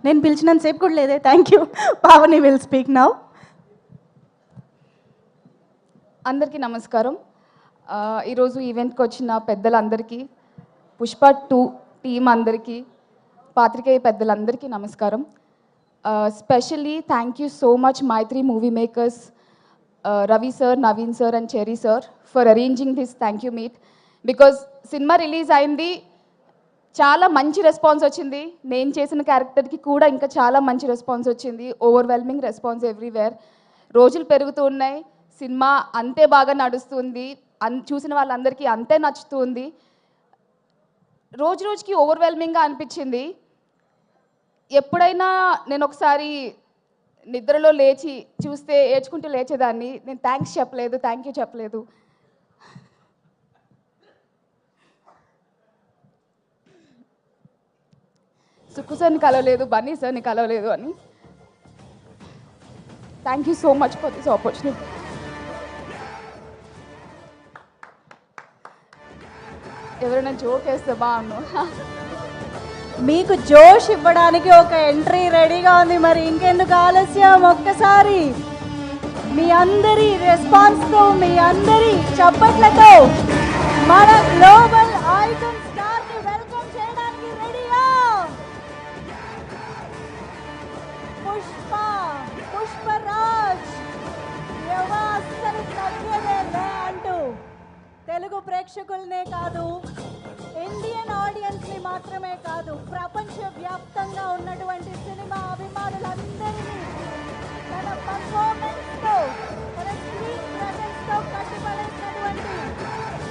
నేను పిలిచినంతసేపు కూడా లేదే. Thank you. Pavani will speak now. అందరికీ నమస్కారం. ఈరోజు ఈవెంట్కి వచ్చిన పెద్దలందరికీ, పుష్ప 2 టీం అందరికీ, పాత్రికేయ పెద్దలందరికీ నమస్కారం. Specially thank you so much Mythri movie makers, Ravi sir, Naveen sir and Cherry sir for arranging this thank you meet. Because cinema release అయింది, చాలా మంచి రెస్పాన్స్ వచ్చింది. నేను చేసిన క్యారెక్టర్కి కూడా ఇంకా చాలా మంచి రెస్పాన్స్ వచ్చింది. Overwhelming response everywhere. రోజులు పెరుగుతూ ఉన్నాయి, సినిమా అంతే బాగా నడుస్తుంది, చూసిన వాళ్ళందరికీ అంతే నచ్చుతుంది. రోజు రోజుకి ఓవర్వెల్మింగ్గా అనిపించింది. ఎప్పుడైనా నేను ఒకసారి నిద్రలో లేచి చూస్తే ఏడ్చుకుంటూ లేచేదాన్ని. నేను థ్యాంక్స్ చెప్పలేదు, థ్యాంక్ యూ చెప్పలేదు. సుక్కు సార్ని కలవలేదు, బన్నీ సార్ని కలవలేదు అని. Thank you so much for this opportunity. ఎవరైనా జోక్ వేస్తే బాగున్నాను. మీకు జోష్ ఇవ్వడానికి ఒక ఎంట్రీ రెడీగా ఉంది. మరి ఇంకెందుకు ఆలస్యం, ఒక్కసారి మీ అందరి రెస్పాన్స్తో, మీ అందరి చప్పట్లతో మన గ్లోబల్ ఐకాన్ స్టార్ని వెల్కమ్ చేయడానికి రెడీగా పుష్పరాజ్ అస్సలు తగ్గేదే లే అంటూ తెలుగు ప్రేక్షకులనే కాదు, ఇండియన్ ఆడియన్స్ని మాత్రమే కాదు, ప్రపంచవ్యాప్తంగా ఉన్నటువంటి సినిమా అభిమానులందరినీ తన పర్ఫార్మెన్స్తో, తన స్క్రీన్ ప్రెజెన్స్తో కట్టిపడేసినటువంటి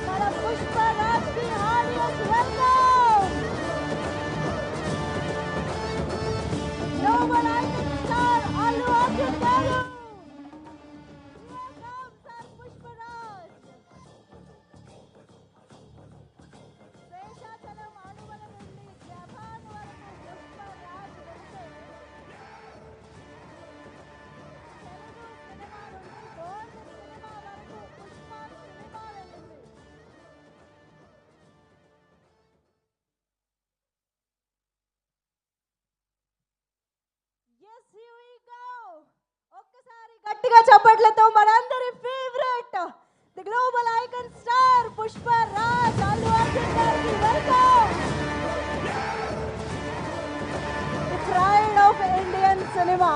మన పుష్పరాజ్కి heartiest welcome. Global icon star Allu Arjun garu. ఒక్కసారి గట్టిగా చప్పట్లతో మనందరి favourite the global icon star Pushparaj Allu Arjun గారికి welcome. The pride of Indian cinema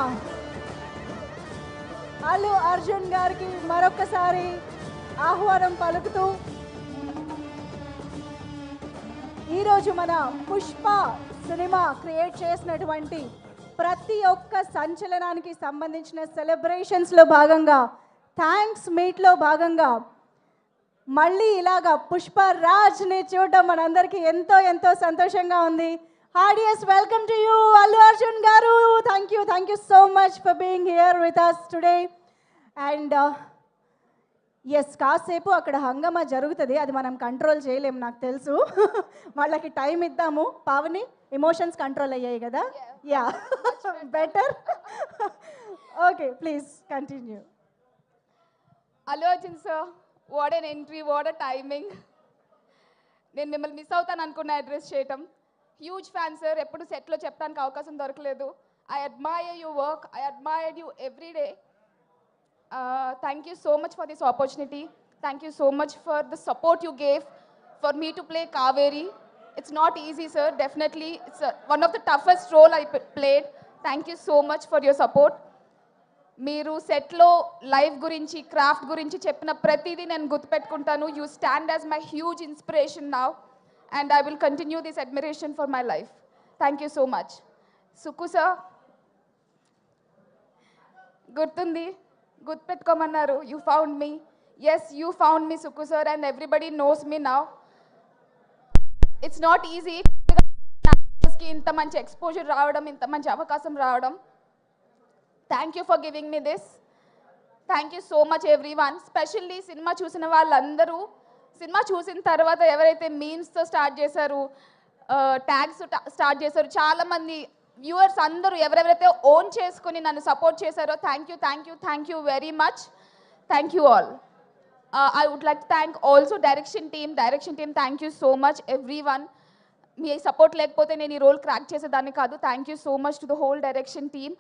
Allu Arjun గారికి మరొకసారి ఆహ్వానం పలుకుతూ, ఈరోజు మన పుష్ప సినిమా క్రియేట్ చేసినటువంటి ప్రతి ఒక్క సంచలనానికి సంబంధించిన సెలబ్రేషన్స్లో భాగంగా, థ్యాంక్స్ మీట్లో భాగంగా మళ్ళీ ఇలాగా పుష్పరాజ్ని చూడడం మనందరికీ ఎంతో ఎంతో సంతోషంగా ఉంది. Heartiest welcome to you Allu Arjun garu. Thank you so much for being here with us today. And yes, కాసేపు అక్కడ హంగమా జరుగుతుంది, అది మనం కంట్రోల్ చేయలేము, నాకు తెలుసు. వాళ్ళకి టైం ఇద్దాము. పావని, ఎమోషన్స్ కంట్రోల్ అయ్యాయి కదా? Yeah, better. Okay, please continue. Allu Arjun sir, what an entry, what a timing. నేను మిమ్మల్ని మిస్ అవుతాను అనుకున్న అడ్రస్ చేయటం. హ్యూజ్ ఫ్యాన్ సార్, ఎప్పుడు సెట్లో చెప్పడానికి అవకాశం దొరకలేదు. I admire your work, I admire you every day. Thank you so much for this opportunity. Thank you so much for the support you gave for me to play Kaveri. It's not easy, sir. Definitely, it's one of the toughest role I played. Thank you so much for your support. మీరు సెట్లో life గురించి, craft గురించి చెప్పిన ప్రతిదీ నేను గుర్తుపెట్టుకుంటాను. You stand as my huge inspiration now and I will continue this admiration for my life. Thank you so much. Sukku sir, గుర్తుంది, గుర్తుపెట్టుకోమన్నారు. You found me. Yes, you found me Sukku sir, and everybody knows me now. It's not easy ఇంత మంచి exposure రావడం, ఇంత మంచి అవకాశం రావడం. Thank you for giving me this. Thank you so much everyone. Specially cinema చూసిన వాళ్ళందరూ, సినిమా చూసిన తర్వాత ఎవరైతే మీమ్స్తో స్టార్ట్ చేశారు, ట్యాగ్స్ స్టార్ట్ చేశారు, చాలామంది వ్యూవర్స్ అందరూ ఎవరెవరైతే ఓన్ చేసుకుని నన్ను సపోర్ట్ చేశారో, thank you very much. Thank you all. I would like to thank also direction team, thank you so much everyone. Me support లేకపోతే నేను ఈ రోల్ క్రాక్ చేసేదాన్ని కాదు. Thank you so much to the whole direction team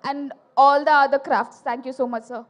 and all the other crafts. Thank you so much sir.